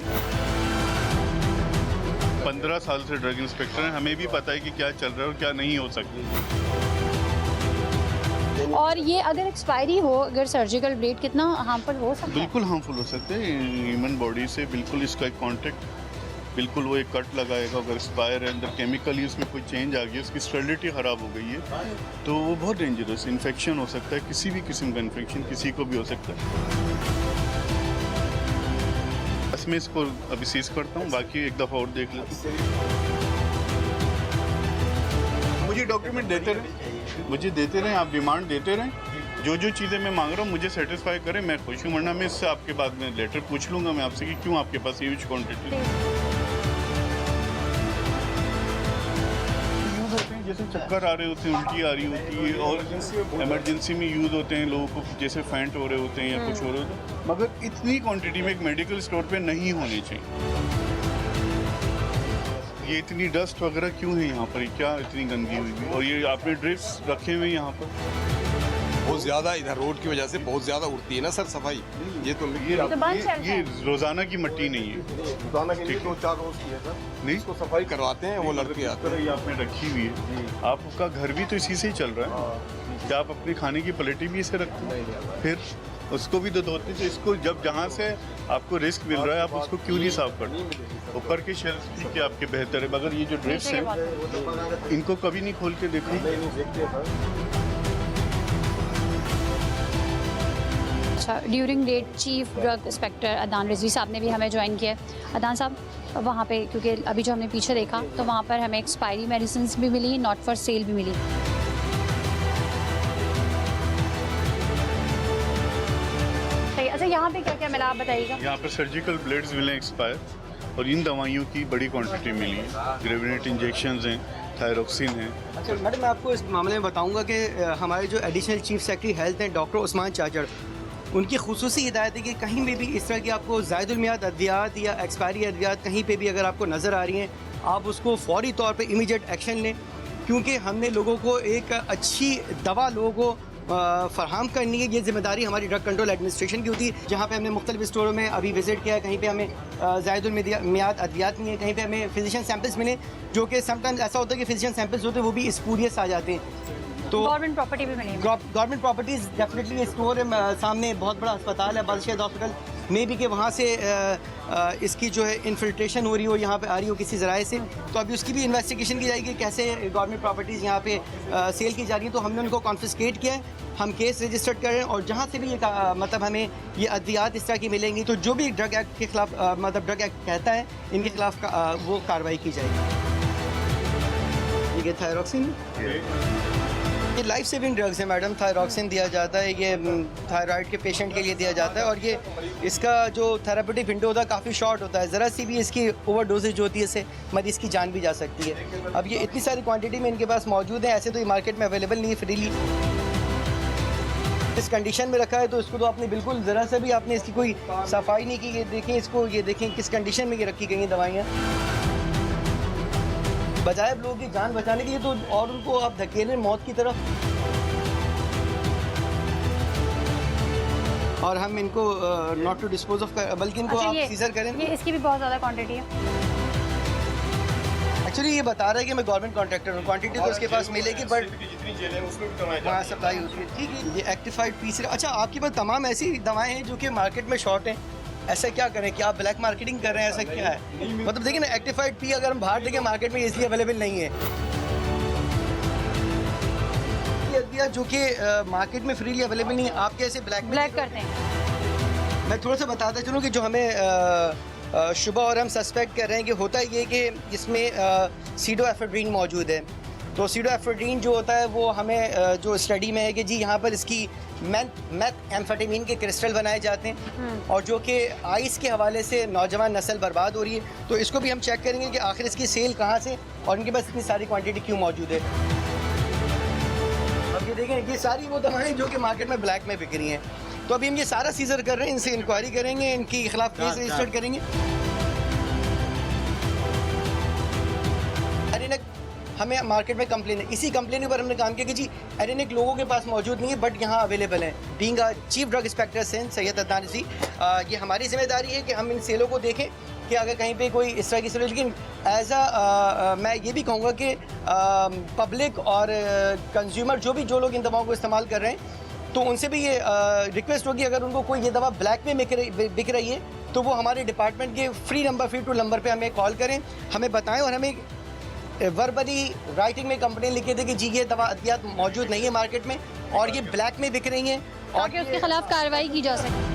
Speaker 3: 15 साल से ड्रग इंस्पेक्टर हैं, हमें भी पता है कि क्या चल रहा है और क्या नहीं हो सकता।
Speaker 1: और ये अगर एक्सपायरी हो, अगर सर्जिकल ब्लेड कितना हार्मफुल हो सकता है?
Speaker 3: बिल्कुल हार्मफुल हो सकते हैं ह्यूमन बॉडी से। बिल्कुल इसका एक कॉन्टेक्ट, बिल्कुल वो एक कट लगाएगा। अगर एक्सपायर है, अंदर केमिकली उसमें कोई चेंज आ गया, उसकी स्टेबिलिटी ख़राब हो गई है, तो वो बहुत डेंजरस इन्फेक्शन हो सकता है। किसी भी किस्म का इन्फेक्शन किसी को भी हो सकता है। बस मैं इसको अभी सीज करता हूँ, बाकी एक दफ़ा और देख लेते हैं। मुझे डॉक्यूमेंट देते रहें, मुझे देते रहें, आप डिमांड देते रहें। जो चीज़ें मैं मांग रहा हूँ मुझे सेटिस्फाई करें, मैं खुश हूँ। वरना मैं इससे आपके बाद में लेटर पूछ लूँगा मैं आपसे कि क्यों आपके पास ह्यूज क्वान्टिटी। जैसे चक्कर आ रहे होते हैं, उल्टी आ रही होती है, और इमरजेंसी में यूज़ होते हैं लोगों को, जैसे फेंट हो रहे होते हैं या कुछ हो रहे होते हैं, मगर इतनी क्वांटिटी में एक मेडिकल स्टोर पे नहीं होनी चाहिए। ये इतनी डस्ट वगैरह क्यों है यहाँ पर? क्या इतनी गंदगी हुई है? और ये आपने ड्रिप्स रखे हुए यहाँ पर
Speaker 7: बहुत ज़्यादा, इधर रोड की वजह से बहुत ज़्यादा उड़ती है ना सर सफाई। ये
Speaker 3: रोज़ाना की मिट्टी नहीं है,
Speaker 7: रोज़ाना की 2-4 रोज की है सर।
Speaker 3: नहीं,
Speaker 7: इसको सफाई करवाते हैं वो लड़के आते हैं।
Speaker 3: ये आपने रखी हुई है, आपका घर भी तो इसी से ही चल रहा है। क्या आप अपने खाने की प्लेटें भी इसे रखते हैं? फिर उसको भी तो धोते। तो इसको जब जहाँ से आपको रिस्क मिल रहा है आप उसको क्यों नहीं साफ करते? ऊपर के शेल्फ ठीक है आपके बेहतर है, मगर ये जो ड्रेप्स
Speaker 1: नीचे के
Speaker 3: हैं इनको कभी नहीं खोल के देखो।
Speaker 1: अच्छा, during that chief drug inspector Adnan Rizvi साहब ने भी हमें ज्वाइन किया। अदनान साहब, वहाँ पे क्योंकि अभी जो हमने पीछे देखा तो वहाँ पर हमें एक्सपायरी मेडिसिन भी मिली, नॉट फॉर सेल भी मिली। सही। अच्छा, यहाँ पे क्या क्या मिला आप बताइएगा।
Speaker 3: यहाँ पर सर्जिकल ब्लेड्स मिले एक्सपायर, और इन दवाइयों की बड़ी क्वांटिटी मिली है। ग्रेविनेट इंजेक्शंस हैं, थायरोक्सिन है।
Speaker 6: अच्छा मैडम, मैं आपको इस मामले में बताऊंगा कि हमारे जो एडिशनल चीफ सेक्रेटरी हेल्थ हैं डॉक्टर उस्मान चाचड़, उनकी खुसूसी हिदायत है कि कहीं भी इस तरह की आपको ज़ायदुल-मियाद अद्वियात या एक्सपायरी अद्वियात कहीं पे भी अगर आपको नज़र आ रही हैं, आप उसको फौरी तौर पे इमीडिएट एक्शन लें, क्योंकि हमने लोगों को एक अच्छी दवा लोगों को फराहम करनी है। ये जिम्मेदारी हमारी ड्रग कंट्रोल एडमिनिस्ट्रेशन की होती है। जहाँ पे हमने मुख्तलिफ स्टोरों में अभी विजिट किया है, कहीं पे हमें ज़ायदुल-मियाद अद्वियात नहीं है, कहीं पे हमें फिजिशियन सैंपल्स मिले, जो कि समटाइम्स ऐसा होता है कि फिजिशियन सैंपल्स होते हैं वो भी स्पूरियस आ जाते हैं। तो
Speaker 1: गवर्नमेंट प्रॉपर्टी भी मिली।
Speaker 6: गवर्नमेंट प्रॉपर्टीज़ डेफिनेटली ये स्टोर है, सामने बहुत बड़ा अस्पताल है बादशाह हॉस्पिटल में भी, कि वहाँ से इसकी जो है इन्फिल्ट्रेशन हो रही हो, यहाँ पे आ रही हो किसी ज़राए से, तो अभी उसकी भी इन्वेस्टिगेशन की जाएगी कैसे गवर्नमेंट प्रॉपर्टीज़ यहाँ पे सेल की जा रही है। तो हमने उनको कॉन्फिस्केट किया है, हम केस रजिस्टर्ड कर रहे हैं, और जहाँ से भी ये मतलब हमें ये अद्वियात इस तरह की मिलेंगी, तो जो भी ड्रग एक्ट के खिलाफ मतलब ड्रग एक्ट कहता है इनके खिलाफ वो कार्रवाई की जाएगी। ये थायरोक्सिन, ये लाइफ सेविंग ड्रग्स है मैडम। थायरोक्सिन दिया जाता है, ये थायराइड के पेशेंट के लिए दिया जाता है, और ये इसका जो थेरापेटिक विंडो होता है काफ़ी शॉर्ट होता है। ज़रा सी भी इसकी ओवर डोजेज होती है, इससे मरीज़ की जान भी जा सकती है। अब ये इतनी सारी क्वांटिटी में इनके पास मौजूद है, ऐसे तो ये मार्केट में अवेलेबल नहीं है फ्रीली। इस कंडीशन में रखा है तो इसको तो आपने बिल्कुल ज़रा सा भी आपने इसकी कोई सफाई नहीं की। ये देखें इसको, ये देखें किस कंडीशन में ये रखी गई हैं दवाइयाँ। बजाय लोगों की जान बचाने के लिए तो और उनको आप धकेलें मौत की तरफ, और हम इनको नॉट टू डिस्पोज ऑफ बल्कि इनको
Speaker 1: अच्छा,
Speaker 6: आप
Speaker 1: ये-
Speaker 6: सीजर करें।
Speaker 1: ये इसकी भी बहुत ज़्यादा क्वांटिटी है।
Speaker 6: एक्चुअली ये बता रहा है कि मैं गवर्नमेंट कॉन्ट्रैक्टर हूँ, क्वांटिटी तो उसके पास मिलेगी, बट
Speaker 7: जितनी जेल है उसमें भी दवाएं
Speaker 6: वहाँ सप्लाई होती है। ठीक है, ये एक्टिफाइड पीस। अच्छा, आपके पास तमाम ऐसी दवाएं हैं जो कि मार्केट में शॉर्ट हैं, ऐसा क्या करें कि आप ब्लैक मार्केटिंग कर रहे हैं, ऐसा क्या है? मतलब देखिए ना, एक्टिफाइड पी अगर हम बाहर देखें मार्केट में इसलिए अवेलेबल नहीं है, ये अद्वियात जो कि मार्केट में फ्रीली अवेलेबल नहीं है, आप कैसे
Speaker 1: ब्लैक करते हैं।
Speaker 6: मैं थोड़ा सा बताता चलूँ कि जो हमें शुबा और हम सस्पेक्ट कर रहे हैं कि होता ये कि इसमें सीडोएफेड्रीन मौजूद है। तो सीडोएफेड्रीन जो होता है वो हमें जो स्टडी में है कि जी यहाँ पर इसकी मैथ एम्फेटामिन के क्रिस्टल बनाए जाते हैं, और जो कि आइस के हवाले से नौजवान नस्ल बर्बाद हो रही है। तो इसको भी हम चेक करेंगे कि आखिर इसकी सेल कहाँ से और इनके पास इतनी सारी क्वांटिटी क्यों मौजूद है। अब ये देखें, ये सारी वो दवाएं जो कि मार्केट में ब्लैक में बिक रही हैं। तो अभी हम ये सारा सीजर कर रहे हैं, इनसे इंक्वायरी करेंगे, इनके खिलाफ केस रजिस्टर्ड करेंगे। हमें मार्केट में कंप्लेन है, इसी कंप्लेन पर हमने काम किया कि जी एरेनिक लोगों के पास मौजूद नहीं है, बट यहाँ अवेलेबल है। Being a chief drug inspector Sindh Syed Adnan Rizvi, ये हमारी जिम्मेदारी है कि हम इन सेलों को देखें कि अगर कहीं पे कोई इस तरह की सेल, लेकिन एज मैं ये भी कहूँगा कि पब्लिक और कंज्यूमर जो लोग इन दवाओं को इस्तेमाल कर रहे हैं, तो उनसे भी ये रिक्वेस्ट होगी अगर उनको कोई ये दवा ब्लैक में बिक रही है तो वो हमारे डिपार्टमेंट के फ्री नंबर पे हमें कॉल करें, हमें बताएं, और हमें वर्बली राइटिंग में कंप्लेन लिख के दें कि जी ये दवा अद्वियात मौजूद नहीं है मार्केट में और ये ब्लैक में बिक रही हैं, और
Speaker 1: ताकि उसके खिलाफ कार्रवाई की जा सके।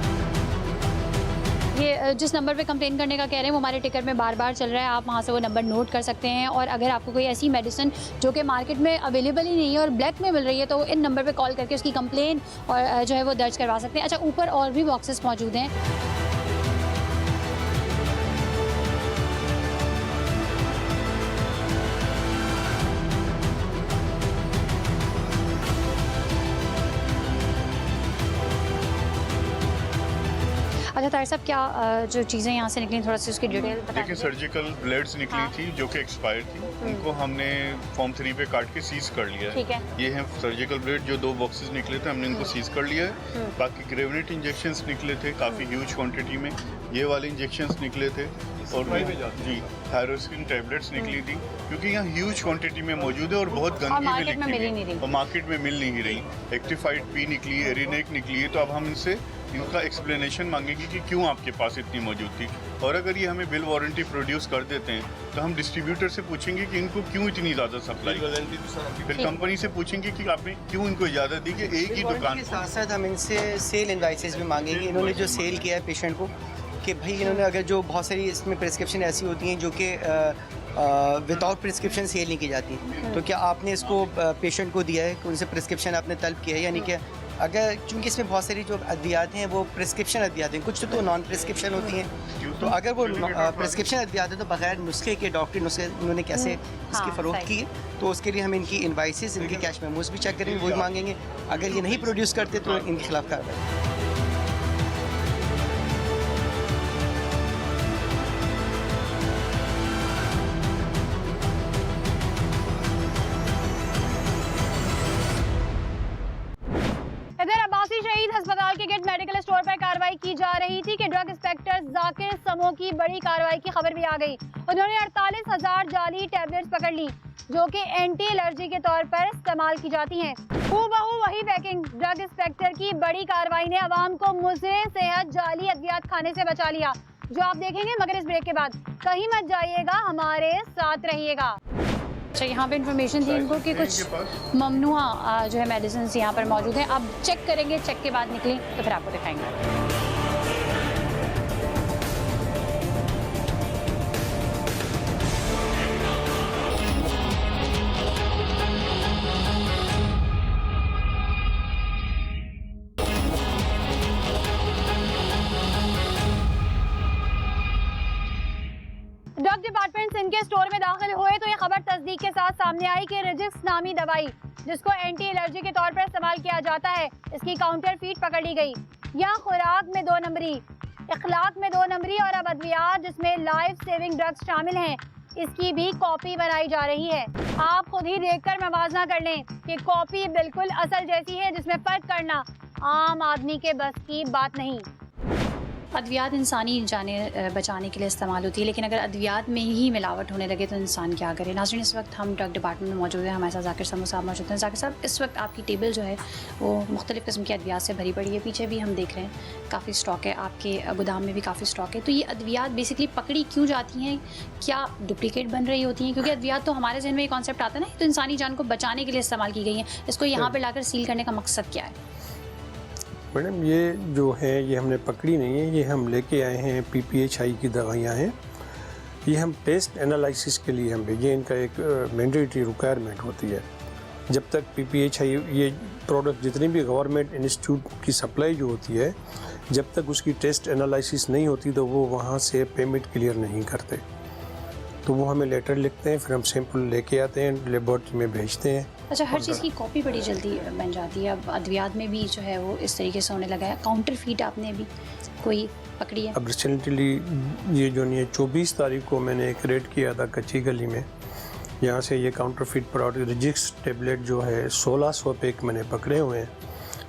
Speaker 1: ये जिस नंबर पे कंप्लेन करने का कह रहे हैं वो हमारे टिकट में बार बार चल रहा है, आप वहाँ से वो नंबर नोट कर सकते हैं। और अगर आपको कोई ऐसी मेडिसिन जो कि मार्केट में अवेलेबल ही नहीं है और ब्लैक में मिल रही है तो इन नंबर पे कॉल करके उसकी कंप्लेन और जो है वो दर्ज करवा सकते हैं। अच्छा, ऊपर और भी बॉक्सेस मौजूद हैं। अच्छा ताहिर साहब, क्या जो चीज़ें यहाँ से निकली थोड़ा सी उसकी डिटेल बता
Speaker 3: देखिए,
Speaker 1: दीजिए।
Speaker 3: सर्जिकल ब्लेड्स निकली
Speaker 1: हाँ।
Speaker 3: थी जो कि एक्सपायर थी, उनको हमने फॉर्म 3 पे काट के सीज कर लिया
Speaker 1: ठीक है।
Speaker 3: ये हैं सर्जिकल ब्लेड, जो 2 बॉक्सेस निकले थे हमने इनको सीज कर लिया है। बाकी ग्रेविनेट इंजेक्शंस निकले थे काफ़ी ह्यूज क्वांटिटी में, ये वाले इंजेक्शंस निकले थे, और जी थायरोक्सिन टैबलेट्स निकली थी, क्योंकि यहाँ ह्यूज क्वांटिटी में मौजूद है और बहुत गंदगी में
Speaker 1: मार्केट में मिल ही नहीं
Speaker 3: लिखी
Speaker 1: रही।
Speaker 3: और मार्केट में मिल नहीं रही। एक्टिफाइड पी निकली, एरिनेक निकली है, तो अब हम इनसे इनका एक्सप्लेनेशन मांगेंगे कि क्यों आपके पास इतनी मौजूद थी। और अगर ये हमें बिल वारंटी प्रोड्यूस कर देते हैं तो हम डिस्ट्रीब्यूटर से पूछेंगे कि इनको क्यों इतनी ज़्यादा सप्लाई, फिर कंपनी से पूछेंगे कि आपने क्यों इनको इजाज़त दी कि एक ही दुकान
Speaker 6: के साथ साथ हम इनसे सेल इनवाइसेस भी मांगेंगे। इन्होंने जो सेल किया है पेशेंट को, कि भाई इन्होंने अगर जो बहुत सारी इसमें प्रिस्क्रिप्शन ऐसी होती हैं जो कि विदाउट प्रिस्क्रिप्शन सेल नहीं की जाती, तो क्या आपने इसको पेशेंट को दिया है कि उनसे प्रिस्क्रिप्शन आपने तलब किया है, यानी कि अगर चूँकि इसमें बहुत सारी जो अद्वियात हैं वो प्रिस्क्रिप्शन अद्वियात हैं, कुछ तो नॉन प्रिस्क्रिप्शन होती हैं, तो अगर वो प्रिस्क्रिप्शन अद्वियात है तो बगैर नुस्खे के डॉक्टरी नुस्खे उन्होंने कैसे इसकी फ़रोख्त की है, तो उसके लिए हम इनकी इनवाइसेस, इनके कैश मेमोज भी चेक करेंगे, वो भी मांगेंगे। अगर ये नहीं प्रोड्यूस करते तो इनके खिलाफ कार्रवाई।
Speaker 1: इधर अब्बासी शहीद अस्पताल के गेट मेडिकल स्टोर पर कार्रवाई की जा रही थी कि ड्रग इंस्पेक्टर जाकिर समो की बड़ी कार्रवाई की खबर भी आ गई। उन्होंने 48,000 जाली टैबलेट्स पकड़ ली जो कि एंटी एलर्जी के तौर पर इस्तेमाल की जाती हैं। हूबहू वही पैकिंग। ड्रग इंस्पेक्टर की बड़ी कार्रवाई ने अवाम को मुज़र सेहत जाली अद्वियात खाने से बचा लिया, जो आप देखेंगे मगर इस ब्रेक के बाद। कहीं मत जाइएगा, हमारे साथ रहिएगा। अच्छा, यहाँ पे इन्फॉर्मेशन थी इनको कि कुछ ममनुआ जो है मेडिसिन यहाँ पर मौजूद है। आप चेक करेंगे, चेक के बाद निकली तो फिर आपको दिखाएंगे। ड्रग डिपार्टमेंट सिंध के स्टोर में दाखिल हुए तो ये खबर तस्दीक के साथ सामने आई कि रिजिक्स नामी दवाई, जिसको एंटी एलर्जी के तौर पर इस्तेमाल किया जाता है, इसकी काउंटर फीट पकड़ ली गई। यहाँ खुराक में 2 नंबरी, इखलाक में 2 नंबरी और अब अद्वियात जिसमें लाइफ सेविंग ड्रग्स शामिल हैं, इसकी भी कॉपी बनाई जा रही है। आप खुद ही देखकर मवाजना कर लें कि कॉपी बिल्कुल असल जैसी है, जिसमें फर्क करना आम आदमी के बस की बात नहीं। अद्वियात इंसानी जाने बचाने के लिए इस्तेमाल होती है, लेकिन अगर अद्वियात में ही मिलावट होने लगे तो इंसान क्या करे। नाज़रीन, इस वक्त हम ड्रग डिपार्टमेंट में मौजूद हैं, हमारे साथ जाकिर समो साहब मौजूद हैं। जाकिर साहब, इस वक्त आपकी टेबल जो है वो मुख्तलिफ़ किस्म की अद्वियात से भरी पड़ी है। पीछे भी हम देख रहे हैं काफ़ी स्टॉक है, आपके गोदाम में भी काफ़ी स्टॉक है। तो ये अद्वियात बेसिकली पकड़ी क्यों जाती हैं? क्या डुप्लीकेट बन रही होती हैं? क्योंकि अद्वियात तो हमारे जहन में ये कॉन्सेप्ट आता है ना, तो इंसानी जान को बचाने के लिए इस्तेमाल की गई हैं। इसको यहाँ पर लाकर सील करने का मकसद क्या है?
Speaker 8: मैडम, ये जो है ये हमने पकड़ी नहीं है, ये हम लेके आए हैं। PPHI की दवाइयाँ हैं, ये हम टेस्ट एनालिसिस के लिए हम भेजे। इनका एक मैंडेटरी रिक्वायरमेंट होती है। जब तक PPHI ये प्रोडक्ट जितनी भी गवर्नमेंट इंस्टीट्यूट की सप्लाई जो होती है, जब तक उसकी टेस्ट एनालिसिस नहीं होती तो वो वहाँ से पेमेंट क्लियर नहीं करते। तो वो हमें लेटर लिखते हैं, फिर हम सैंपल लेके आते हैं, लेबोरेटरी में भेजते हैं। अच्छा,
Speaker 1: हर चीज़ की कॉपी बड़ी जल्दी बन जाती है। अब अद्वियात में भी जो है वो इस तरीके से होने लगा है। काउंटर फीट आपने भी कोई पकड़ी है?
Speaker 8: अब रिसेंटली ये जो नहीं है, 24 तारीख को मैंने एक रेड किया था कच्ची गली में। यहाँ से ये काउंटर फीट प्रोडक्ट रिजिक्स टेबलेट जो है 1600 पैक मैंने पकड़े हुए हैं,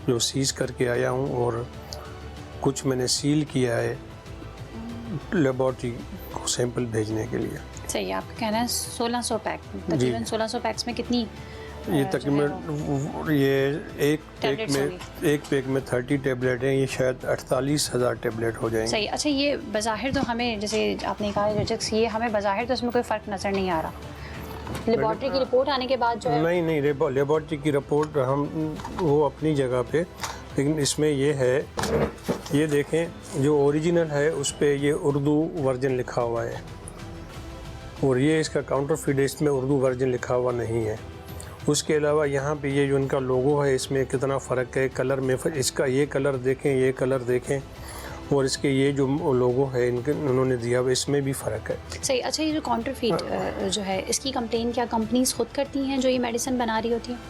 Speaker 8: जो सीज करके आया हूँ। और कुछ मैंने सील किया है लेबोरेटरी को सैंपल भेजने के लिए।
Speaker 1: सही, आपका कहना है 1600 पैक, तकरीबन 1600 पैक्स में कितनी?
Speaker 8: ये तकरीबन ये एक पैक में 30 टेबलेट हैं, ये शायद 48,000 टेबलेट हो जाएंगे।
Speaker 1: सही। अच्छा, ये बज़ाहिर तो हमें, जैसे आपने कहा रिजिक्स, ये हमें बज़ाहिर तो इसमें कोई फ़र्क नज़र नहीं आ रहा। लेबॉर्ट्री की रिपोर्ट आने के बाद जो है
Speaker 8: नहीं लेबॉर्ट्री की रिपोर्ट हम वो अपनी जगह पे, लेकिन इसमें ये है, ये देखें जो ओरिजिनल है उस पर ये उर्दू वर्जन लिखा हुआ है, और ये इसका काउंटर फीट इसमें उर्दू वर्जन लिखा हुआ नहीं है। उसके अलावा यहाँ पे ये जो इनका लोगो है इसमें कितना फ़र्क है कलर में। इसका ये कलर देखें, ये कलर देखें, और इसके ये जो लोगो है इनके उन्होंने दिया हुआ, इसमें भी फ़र्क है।
Speaker 1: सही। अच्छा, ये जो काउंटर फीट जो है, इसकी कंप्लेन क्या कंपनीज खुद करती हैं जो ये मेडिसिन बना रही होती हैं?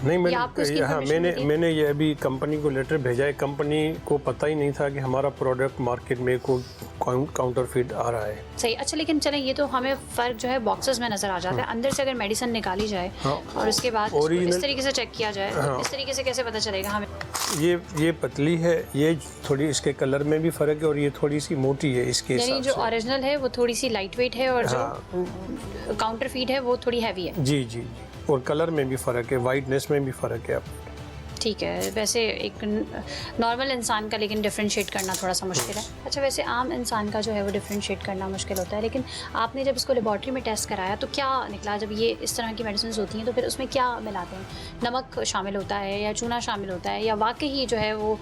Speaker 8: नहीं, मैंने ये अभी कंपनी को लेटर भेजा है। कंपनी को पता ही नहीं था कि हमारा प्रोडक्ट मार्केट में कोई काउंटर फीट आ रहा है।
Speaker 1: सही। अच्छा, लेकिन चलें, ये तो हमें फ़र्क जो है बॉक्सेस में नज़र आ जाता है। अंदर से अगर मेडिसिन निकाली जाए और उसके बाद इस तरीके से चेक किया जाए, इस तरीके से कैसे पता चलेगा हमें?
Speaker 8: ये पतली है, ये थोड़ी इसके कलर में भी फ़र्क है, और ये थोड़ी सी मोटी है इसके हिसाब से।
Speaker 1: यानी जो ओरिजिनल है वो थोड़ी सी लाइट वेट है, और जो काउंटर फीट है वो थोड़ी हैवी है।
Speaker 8: जी, और कलर में भी फ़र्क है, वाइटनेस में भी फ़र्क है।
Speaker 1: ठीक है, वैसे एक नॉर्मल इंसान का लेकिन डिफरेंशिएट करना थोड़ा सा मुश्किल है। अच्छा, वैसे आम इंसान का जो है वो डिफरेंशिएट करना मुश्किल होता है, लेकिन आपने जब इसको लेबॉर्ट्री में टेस्ट कराया तो क्या निकला? जब ये इस तरह की मेडिसिन होती हैं तो फिर उसमें क्या मिलाते हैं? नमक शामिल होता है या चूना शामिल होता है, या वाकई जो है वो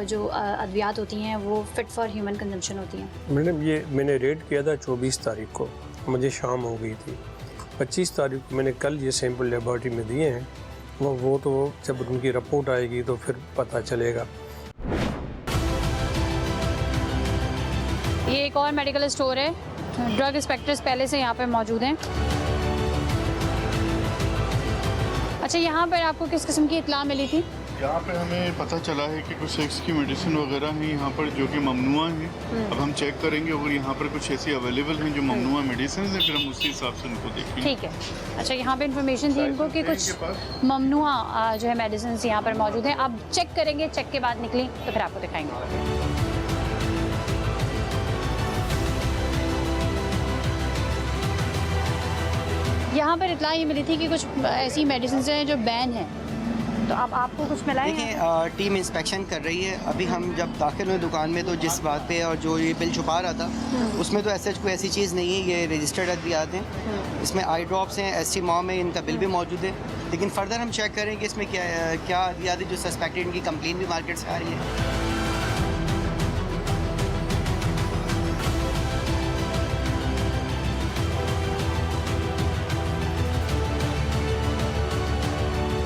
Speaker 1: जो अद्वियात होती हैं वो फिट फॉर ह्यूमन कंजम्पशन होती हैं?
Speaker 8: मैडम ये मैंने रेड किया था 24 तारीख को, मुझे शाम हो गई थी। 25 तारीख को मैंने कल ये सैंपल लेबॉर्ट्री में दिए हैं, वो तो जब उनकी रिपोर्ट आएगी तो फिर पता चलेगा।
Speaker 1: ये एक और मेडिकल स्टोर है, ड्रग इंस्पेक्टर्स पहले से यहाँ पे मौजूद हैं। अच्छा, यहाँ पर आपको किस किस्म की इत्तला मिली थी?
Speaker 3: यहाँ पे हमें पता चला है कि कुछ सेक्स की मेडिसिन वगैरह हैं यहाँ पर जो कि ममनुआ हैं। अब हम चेक करेंगे अगर यहाँ पर कुछ ऐसी अवेलेबल हैं जो ममनुआ मेडिसिन हैं, फिर हम उसी हिसाब से उनको देखेंगे।
Speaker 1: ठीक है। अच्छा, यहाँ पे इन्फॉर्मेशन थी इनको कि कुछ ममनुआ जो है मेडिसिन यहाँ पर मौजूद हैं। आप चेक करेंगे, चेक के बाद निकली तो फिर आपको दिखाएंगे। यहाँ पर इत्तला ये मिली थी कि कुछ ऐसी मेडिसिन हैं जो बैन हैं, तो अब आपको कुछ मिला है?
Speaker 6: देखिए, टीम इंस्पेक्शन कर रही है। अभी हम जब दाखिल हुए दुकान में तो जिस बात पे और जो ये बिल छुपा रहा था उसमें तो ऐसा कोई ऐसी चीज़ नहीं है। ये रजिस्टर्ड अद्वियात हैं, इसमें आई ड्रॉप्स हैं, एसटी मॉम है, इनका बिल भी मौजूद है। लेकिन फर्दर हम चेक करें कि इसमें क्या अद्वियात है जो सस्पेक्टेड, इनकी कंप्लेन भी मार्केट से आ रही है।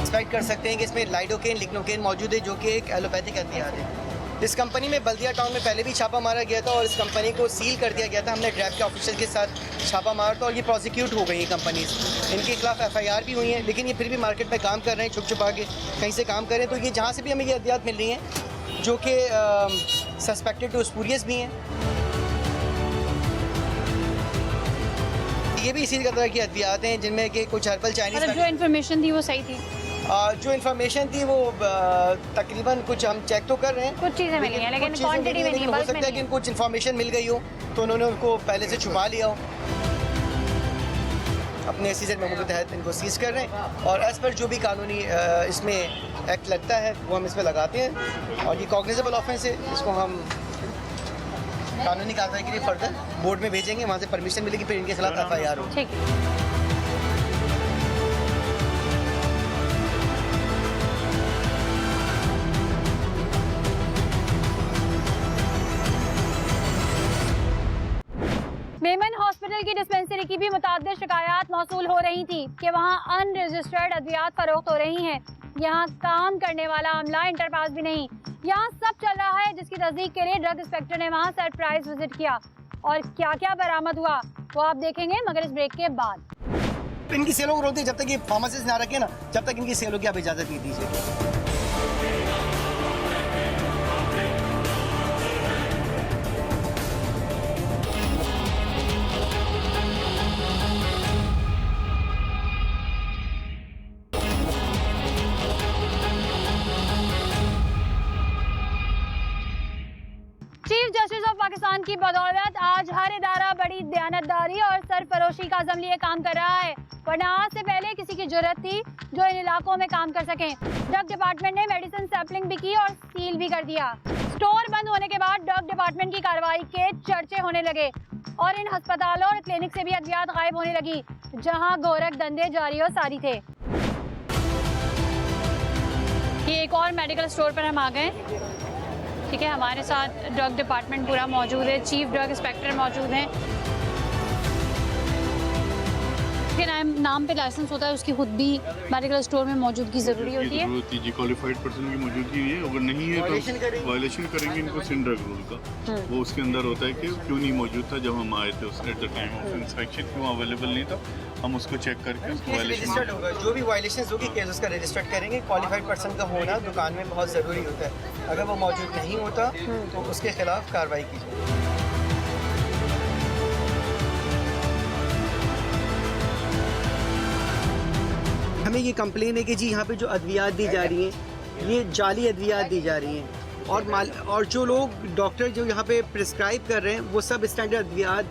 Speaker 6: एक्सपेक्ट कर सकते हैं कि इसमें लाइडोकेन, लिग्नोकेन मौजूद है जो कि एक एलोपैथिक अद्वियात है। इस कंपनी में बल्दिया टाउन में पहले भी छापा मारा गया था और इस कंपनी को सील कर दिया गया था। हमने ड्रैब के ऑफिसर के साथ छापा मारा था और ये प्रोसिक्यूट हो गई कंपनीज। इनके खिलाफ FIR भी हुई है, लेकिन ये फिर भी मार्केट में काम कर रहे हैं, छुप छुपा के कहीं से काम कर रहे हैं। तो ये जहाँ से भी हमें ये अद्वियात मिल रही हैं जो कि सस्पेक्टेड टू स्पूरियस भी हैं, ये भी इसी तरह की अद्वियात हैं जिनमें कि कुछ हर्बल चाइनीज।
Speaker 1: मतलब जो इन्फॉर्मेशन थी वो सही थी?
Speaker 6: जो इन्फॉर्मेशन थी वो तकरीबन कुछ हम चेक तो कर रहे हैं,
Speaker 1: कुछ चीज़ें मिली हैं लेकिन क्वांटिटी में नहीं,
Speaker 6: हो सकता है कि कुछ इन्फॉर्मेशन मिल गई हो तो उन्होंने उनको पहले से छुपा लिया हो। अपने SEZ मेमो के तहत इनको सीज कर रहे हैं और एज पर जो भी कानूनी इसमें एक्ट लगता है वो हम इसमें लगाते हैं। और ये कॉग्निजेबल ऑफेंस है, इसको हम कानूनी कार्रवाई के लिए फर्दर बोर्ड में भेजेंगे, वहाँ से परमिशन मिलेगी, फिर इनके खिलाफ FIR हो।
Speaker 1: ठीक है। मेमन हॉस्पिटल की डिस्पेंसरी की भी मुताद्दिद शिकायत मौसूल हो रही थी कि वहाँ अनरजिस्टर्ड अद्वियात फरोख्त हो रही हैं। यहाँ काम करने वाला अमला इंटरपास भी नहीं। यहाँ सब चल रहा है जिसकी तस्दीक के लिए ड्रग इंस्पेक्टर ने वहाँ सरप्राइज विजिट किया और क्या क्या बरामद हुआ वो आप देखेंगे, मगर इस ब्रेक के बाद।
Speaker 6: इनकी सेलों को रोकते जब तक ये फार्मासिस्ट ना रखे ना, जब तक इनकी सेलों की आप इजाज़त नहीं दीजिए।
Speaker 1: चीफ जस्टिस ऑफ पाकिस्तान की बदौलत आज हर इदारा बड़ी दयानतदारी और सरफरोशी का अज़म लिए काम कर रहा है, वरना आज से पहले किसी की जरूरत थी जो इन इलाकों में काम कर सकें। ड्रग डिपार्टमेंट ने मेडिसिन सैंपलिंग भी की और सील भी कर दिया। स्टोर बंद होने के बाद ड्रग डिपार्टमेंट की कार्रवाई के चर्चे होने लगे और इन अस्पतालों और क्लिनिक से भी अद्वियात गायब होने लगी जहाँ गोरख धंधे जारी और सारी थे। ये एक और मेडिकल स्टोर पर हम आ गए। ठीक है, हमारे साथ ड्रग डिपार्टमेंट पूरा मौजूद है, चीफ ड्रग इंस्पेक्टर मौजूद हैं। नाम पे लाइसेंस होता है, उसकी खुद भी मेडिकल स्टोर में मौजूदगी ज़रूरी होती है।
Speaker 3: जी, क्वालिफाइड पर्सन की मौजूदगी है, अगर नहीं है तो वायलेशन करेंगे इनको सिंध ड्रग रूल का। वो उसके अंदर होता है कि क्यों नहीं मौजूद था जब हम आए थे, उसने at the time of inspection क्यों अवेलेबल नहीं था, हम उसको चेक करके उसको
Speaker 6: रजिस्टर्ड होगा। जो भी वायलेशन होगी केस उसका रजिस्टर्ड करेंगे। क्वालिफाइड पर्सन का होना दुकान में बहुत ज़रूरी होता है, अगर वो मौजूद नहीं होता तो उसके खिलाफ कार्रवाई की जाए। हमें ये कंप्लेन है कि जी यहाँ पे जो अद्वियात दी जा रही हैं ये जाली अद्वियात दी जा रही हैं और जो लोग डॉक्टर जो यहाँ पे प्रिस्क्राइब कर रहे हैं वो सब स्टैंडर्ड अद्वियात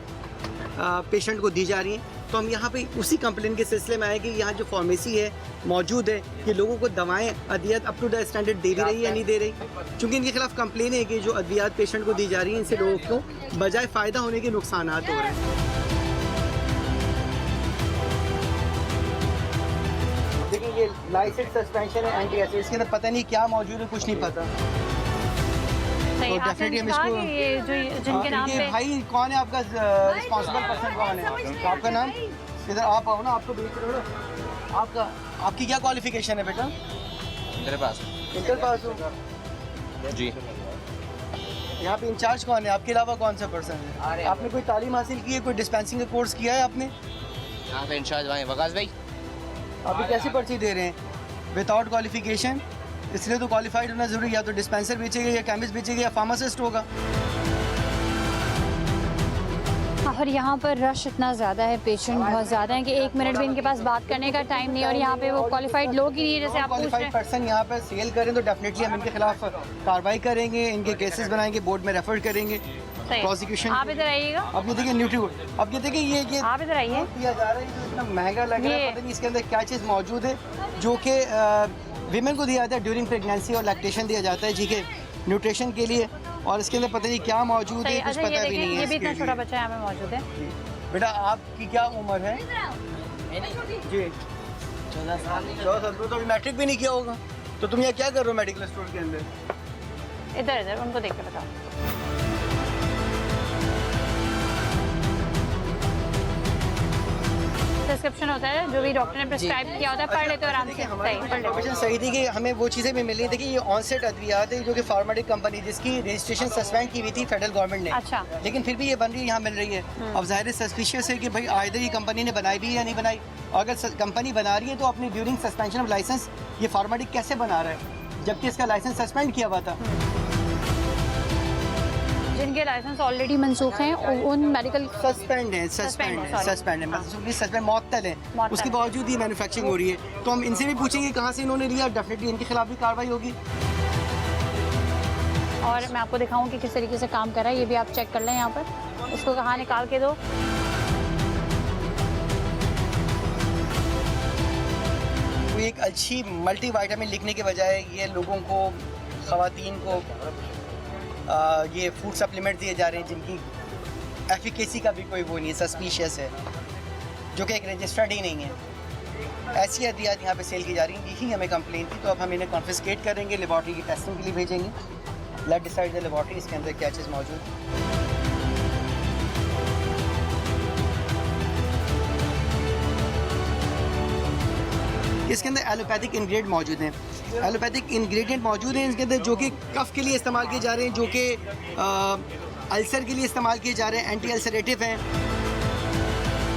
Speaker 6: पेशेंट को दी जा रही हैं। तो हम यहाँ पे उसी कंप्लेन के सिलसिले में आए कि यहाँ जो फार्मेसी है मौजूद है, ये लोगों को दवाएं अद्वियात अप टू द स्टैंडर्ड दे भी रही है या नहीं दे रही, क्योंकि इनके खिलाफ कंप्लेन है कि जो अद्वियात पेशेंट को दी जा रही है इनसे लोगों को बजाय फ़ायदा होने के नुकसान हो रहे हैं। देखिए ये लाइसेंस सस्पेंशन है एंटी एसिड, इसके अंदर पता नहीं क्या मौजूद है, कुछ नहीं पता।
Speaker 1: सही,
Speaker 6: तो
Speaker 1: आपने
Speaker 6: definitely हम
Speaker 1: कहा
Speaker 6: इसको-
Speaker 1: कि ये जो जिनके नाम
Speaker 6: ये
Speaker 1: पे
Speaker 6: भाई कौन है आपका रिस्पॉन्सिबल पर्सन कौन है? तो आपका नाम इधर आप आओ ना, आपको बेच रहे हो ना, आपकी क्या क्वालिफिकेशन है बेटा?
Speaker 5: मेरे पास
Speaker 6: इंटर पास हो
Speaker 5: जी।
Speaker 6: यहाँ पे इंचार्ज कौन है? आपके अलावा कौन सा पर्सन है? आपने कोई तालीम हासिल की है, कोई डिस्पेंसिंग का कोर्स किया है आपने?
Speaker 9: यहाँ पे इंचार्ज भाई वकास भाई।
Speaker 6: आप ये कैसी पर्ची दे रहे हैं विदाउट क्वालिफिकेशन? इसलिए तो क्वालिफाइड होना जरूरी, या तो डिस्पेंसर बेचेगा या केमिस्ट बेचेगा या फार्मासिस्ट होगा।
Speaker 1: और यहाँ पर रश इतना ज़्यादा है, पेशेंट बहुत ज़्यादा है कि 1 मिनट भी इनके पास बात करने का टाइम नहीं है, और यहाँ पे वो क्वालिफाइड लोग ही नहीं है जैसे आप पूछ रहे
Speaker 6: क्वालिफाइड
Speaker 1: हैं।
Speaker 6: पर्सन यहाँ पर सेल करें तो डेफिनेटली हम इनके खिलाफ कार्रवाई करेंगे, इनके केसेस बनाएंगे, बोर्ड में रेफर करेंगे
Speaker 1: सही।
Speaker 6: प्रोसिक्यूशन।
Speaker 1: आप इधर आइएगा,
Speaker 6: अब ये देखिए न्यूट्रीगोल्ड, अब ये देखिए ये
Speaker 1: आप इधर आइए।
Speaker 6: दिया जा रहा है, जो इतना महंगा लग रहा है,
Speaker 1: ये-
Speaker 6: पता नहीं इसके अंदर क्या चीज़ मौजूद है, जो कि वीमेन को दिया जाता है ड्यूरिंग प्रेगनेंसी और लैक्टेशन दिया जाता है जी के न्यूट्रिशन के लिए, और इसके अंदर पता नहीं क्या मौजूद
Speaker 1: सही।
Speaker 6: है, कुछ
Speaker 1: अच्छा ये
Speaker 6: पता भी
Speaker 1: देखिए,
Speaker 6: नहीं है
Speaker 1: ये भी इतना
Speaker 6: इसके
Speaker 1: छोटा
Speaker 6: लिए।
Speaker 1: बच्चा यहाँ पे मौजूद है।
Speaker 6: बेटा आपकी क्या उम्र है? जी 14 साल। तो अभी मैट्रिक भी नहीं किया होगा, तो तुम यहाँ क्या कर रहे हो मेडिकल स्टोर के अंदर?
Speaker 1: इधर इधर उनको देख के बताओ। प्रिस्क्रिप्शन होता है जो भी डॉक्टर ने प्रिस्क्राइब किया होता है, पढ़ लेते हो आराम से।
Speaker 6: देखिए,
Speaker 1: सही,
Speaker 6: हमारी
Speaker 1: पढ़ लेते हो।
Speaker 6: इन्फॉर्मेशन सही थी कि हमें वो चीज़ें भी मिली। देखिए ये ऑनसेट अद्वियात है जो कि फार्माटिक कंपनी जिसकी रजिस्ट्रेशन सस्पेंड की हुई थी फेडरल गवर्नमेंट ने,
Speaker 1: अच्छा।
Speaker 6: लेकिन फिर भी ये बन रही है, यहाँ मिल रही है। अब ज़ाहिर सस्पिशियस है कि भाई आइदर ये कंपनी ने बनाई भी है या नहीं बनाई, और अगर कंपनी बना रही है तो अपनी ड्यूरिंग सस्पेंशन ऑफ लाइसेंस ये फार्माटिक कैसे बना रहा है जबकि इसका लाइसेंस सस्पेंड किया हुआ था।
Speaker 1: जिनके लाइसेंस ऑलरेडी मनसूख हैं उन मेडिकल
Speaker 6: सस्पेंड है,
Speaker 1: Suspend है, sorry।
Speaker 6: सस्पेंड है, सस्पेंड मअतल है,
Speaker 1: मुअत्तल
Speaker 6: उसके
Speaker 1: है।
Speaker 6: बावजूद ही मैन्युफैक्चरिंग हो रही है। तो हम इनसे भी पूछेंगे कहाँ से इन्होंने लिया, डेफिनेटली इनके खिलाफ भी कार्रवाई होगी।
Speaker 1: और मैं आपको दिखाऊं कि किस तरीके से काम कर रहा है, ये भी आप चेक कर लें यहाँ पर। इसको कहाँ निकाल के दो।
Speaker 6: कोई एक अच्छी मल्टी वाइटामिन लिखने के बजाय ये लोगों को, ख़वातीन को ये फूड सप्लीमेंट दिए जा रहे हैं जिनकी एफिकेसी का भी कोई वो नहीं है, सस्पिशियस है, जो कि एक रजिस्टर्ड ही नहीं है। ऐसी अद्वियात यहाँ पे सेल की जा रही हैं, यही हमें कंप्लेन थी, तो अब हम इन्हें कॉन्फिस्केट करेंगे, लेबॉर्ट्री की टेस्टिंग के लिए भेजेंगे। लेट डिसाइड द लेबॉर्ट्री इसके अंदर क्या चीज़ मौजूद है। इसके अंदर एलोपैथिक इंग्रेडिएंट मौजूद हैं, एलोपैथिक इंग्रेडिएंट मौजूद हैं इसके अंदर जो कि कफ के लिए इस्तेमाल किए जा रहे हैं, जो कि अल्सर के लिए इस्तेमाल किए जा रहे हैं, एंटी अल्सरेटिव हैं।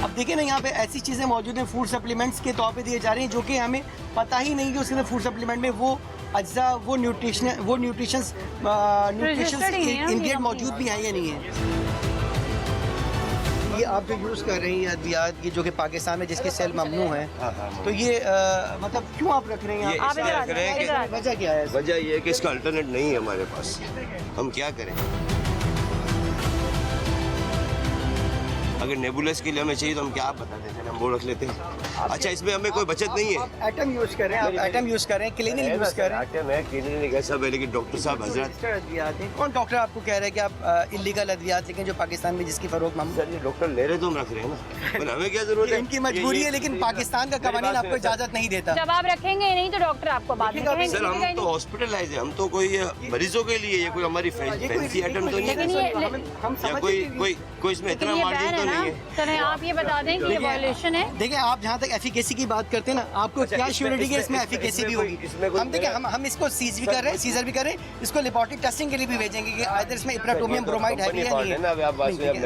Speaker 6: अब देखिए ना, यहाँ पे ऐसी चीज़ें मौजूद हैं फूड सप्लीमेंट्स के तौर पे दिए जा रहे हैं जो कि हमें पता ही नहीं कि उसके अंदर फूड सप्लीमेंट में वो अज्जा, वो न्यूट्रिशन
Speaker 1: Registered ही नहीं है ना,
Speaker 6: इंग्रेडिएंट
Speaker 1: ये
Speaker 6: मौजूद भी हैं या नहीं है। ये आप जो यूज़ कर रहे हैं ये अद्वियात, ये जो कि पाकिस्तान में जिसके सेल ममनू है, तो ये मतलब क्यों आप रख रहे हैं यहाँ?
Speaker 1: आप इधर आ जाइए, इधर आ जाइए।
Speaker 6: वजह क्या है?
Speaker 10: वजह ये है कि इसका अल्टरनेट नहीं है हमारे पास, हम क्या करें। अगर नेबुलस के लिए हमें चाहिए तो हम क्या आप बता देते हैं, हम वो रख लेते हैं। अच्छा इसमें हमें कोई बचत नहीं है।
Speaker 6: एटम यूज़ करें, आप एटम यूज़ करें, क्लिनिक यूज़ करें।
Speaker 10: आटे में क्लिनिक है सब है, लेकिन डॉक्टर साहब हजरत
Speaker 6: रजिस्टर्ड अद्वियात हैं। कौन डॉक्टर आपको कह रहा है कि आप इलीगल अद्वियात लेकिन जो पाकिस्तान में जिसकी फरोख्त ममनू
Speaker 10: सर ये डॉक्टर ले रहे तो हम रख रहे हैं ना, पर हमें क्या जरूरत
Speaker 6: है?
Speaker 10: है।
Speaker 6: इनकी मजबूरी है, लेकिन पाकिस्तान का कानून आपको इजाज़त नहीं देता।
Speaker 1: जब आप रखेंगे नहीं तो डॉक्टर आपको बाद में कहेंगे
Speaker 10: सर हम तो हॉस्पिटलाइज है, हम तो कोई मरीजों के लिए, ये कोई हमारी फैंसी आइटम तो नहीं
Speaker 1: लेकिन
Speaker 10: है
Speaker 1: ये
Speaker 6: हम
Speaker 10: या
Speaker 6: समझ
Speaker 10: कोई इसमें इतना
Speaker 1: ये
Speaker 10: मार्जिन
Speaker 1: बैन
Speaker 10: तो
Speaker 1: है ना,
Speaker 10: नहीं है।
Speaker 1: चलें आप ये बता दें कि ये वायलेशन है।
Speaker 6: देखिए आप जहाँ तक एफिकेसी की बात करते हैं ना, आपको क्या श्योरिटी है इसमें एफिकेसी भी होगी? हम देखिए हम इसको सीज भी कर रहे हैं, सीजर भी कर रहे हैं, इसको लेबॉर्ट्री टेस्टिंग के लिए भी भेजेंगे कि आइदर इसमें इप्राटोमियम ब्रोमाइड है भी या नहीं है।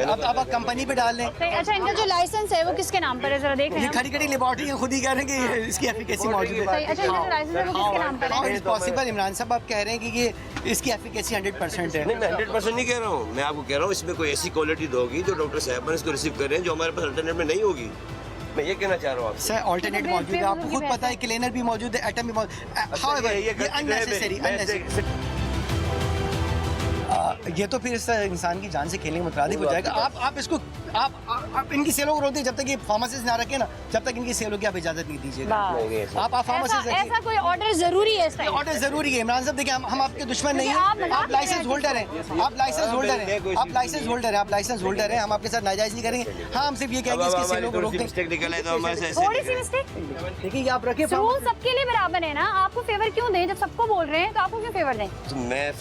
Speaker 6: अब आप कंपनी पे डाल लें।
Speaker 1: अच्छा इनका जो लाइसेंस है वो किसके नाम पर है, जरा देख
Speaker 6: ये
Speaker 1: लें।
Speaker 6: खड़ी खड़ी लेबॉर्ट्री खुद ही कह रहे हैं कि इसकी एफिकेसी मौजूद है।
Speaker 1: अच्छा इनका जो लाइसेंस है वो किसके नाम पर है?
Speaker 6: पॉसिबल इमरान साहब आप कह रहे हैं कि ये इसकी एफिकेसी 100% है।
Speaker 10: नहीं मैं 100% नहीं कह रहा हूँ, मैं आपको कह रहा हूँ इसमें कोई ऐसी क्वालिटी दोगी जो डॉक्टर साहब इसको रिसीव कर रहे हैं जो हमारे पास अल्टरनेट में नहीं होगी। मैं ये कहना चाह रहा हूँ आपसे।
Speaker 6: सर ऑल्टरनेट मौजूद है, आपको खुद पता है, क्लीनर भी मौजूद है, एटम भी मौजूद है। However, ये unnecessary, ये तो फिर इस इंसान की जान से खेलने के मुताबिक हो जाएगा। आप इसको आप इनकी सेलों को रोकते जब तक ये फार्मासिस्ट ना रखे ना, जब तक इनकी सेलों की आप इजाजत नहीं दीजिएगा। आप फार्मासिस्ट
Speaker 1: ऐसा कोई ऑर्डर जरूरी है इस टाइम?
Speaker 6: ऑर्डर जरूरी है इमरान साहब। देखिए हम आपके दुश्मन नहीं
Speaker 1: आप
Speaker 6: हैं, आप लाइसेंस होल्डर हैं, आप लाइसेंस होल्डर हैं, आप लाइसेंस होल्डर हैं, आप लाइसेंस होल्डर हैं। हम आपके साथ नाजायज नहीं करेंगे। हाँ, हम सिर्फ ये कहेंगे इसकी सेलों को रोक दें।
Speaker 10: मिस्टेक निकल आए तो हमारे से
Speaker 1: थोड़ी सी मिस्टेक।
Speaker 6: देखिए आप रखे
Speaker 1: रूल सबके लिए बराबर है ना, आपको फेवर क्यों दें? जब सबको बोल रहे हैं तो आपको क्यों फेवर दें?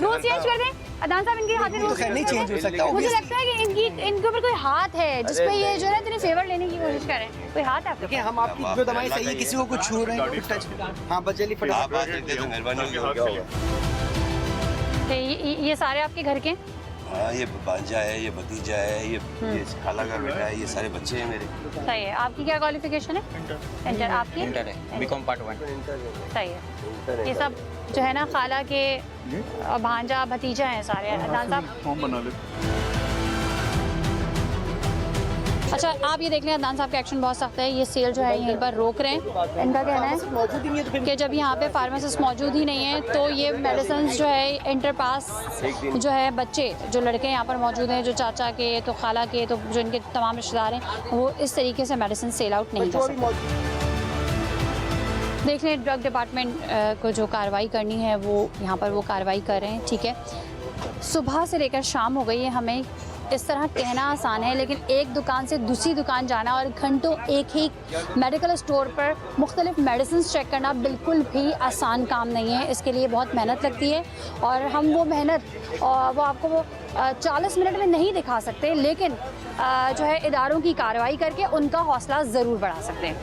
Speaker 1: रूल चेंज कर दें। अदनान साहब इनके हाथ में
Speaker 6: तो खैर नहीं चेंज हो सकता।
Speaker 1: मुझे लगता है कि इनके ऊपर कोई हाथ है जिसपे ये जो है इतने फेवर लेने की कोशिश कर रहे हैं। कोई हाथ है आपके?
Speaker 6: देखिए हम आपकी जो दवाएं सही है, किसी को कुछ छू रहे हैं टच। हाँ बस जल्दी
Speaker 10: आप बात करते तो मेहरबानी होगी और क्या होगा।
Speaker 1: ये सारे आपके घर के?
Speaker 10: हाँ, ये भांजा है, ये भतीजा है, ये खाला का बेटा है, ये सारे बच्चे हैं मेरे।
Speaker 1: सही है। आपकी क्या क्वालिफिकेशन है? इंटर। आपकी?
Speaker 9: इंटर है, बीकॉम पार्ट 1।
Speaker 1: सही है। ये सब जो है ना खाला के भांजा भतीजा हैं सारे। अदनान साहब
Speaker 3: फॉर्म बना ले।
Speaker 1: अच्छा, आप ये देख लें, अदनान साहब का एक्शन बहुत सख्त है। ये सेल जो है यहीं पर रोक रहे हैं। इनका कहना है कि जब यहाँ पे फार्मासिस्ट मौजूद ही नहीं है तो ये मेडिसिन जो है इंटर पास जो है बच्चे जो लड़के यहाँ पर मौजूद हैं, जो चाचा के तो खाला के तो जो इनके तमाम रिश्तेदार हैं, वो इस तरीके से मेडिसिन सेल आउट नहीं कर सकते। देख लें, ड्रग डिपार्टमेंट को जो कार्रवाई करनी है वो यहाँ पर वो कार्रवाई कर रहे हैं। ठीक है, सुबह से लेकर शाम हो गई है। हमें इस तरह कहना आसान है, लेकिन एक दुकान से दूसरी दुकान जाना और घंटों एक ही मेडिकल स्टोर पर मुख्तलिफ मेडिसिन चेक करना बिल्कुल भी आसान काम नहीं है। इसके लिए बहुत मेहनत लगती है और हम वो मेहनत वो आपको वो 40 मिनट में नहीं दिखा सकते, लेकिन जो है इदारों की कार्रवाई करके उनका हौसला ज़रूर बढ़ा सकते हैं।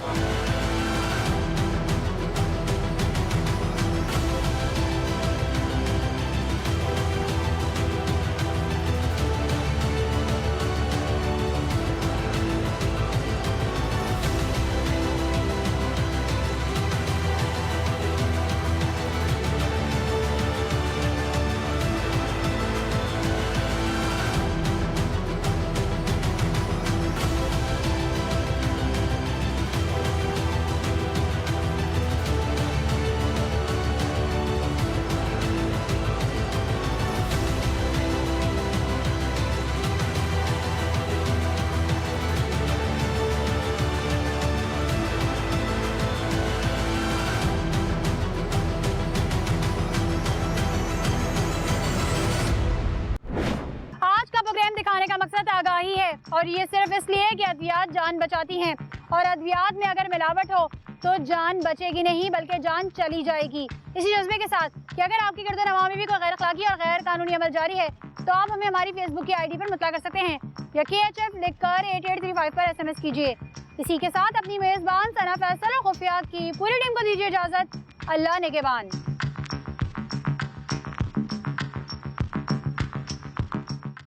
Speaker 1: दिखाने का मकसद आगाही है और ये सिर्फ इसलिए कि अद्वियात जान बचाती हैं और अद्वियात में अगर मिलावट हो तो जान बचेगी नहीं बल्कि जान चली जाएगी। इसी जज्बे के साथ कि अगर आपकी गिरदोनवा में भी कोई गैर अखलाकी और गैर कानूनी अमल जारी है तो आप हमें हमारी फेसबुक की आईडी पर मुतला कर सकते हैं या KHF लिखकर 8835 पर SMS कीजिए। इसी के साथ अपनी मेज़बान सना फैसल और खुफिया की पूरी टीम को दीजिए इजाज़त। अल्लाह निगहबान।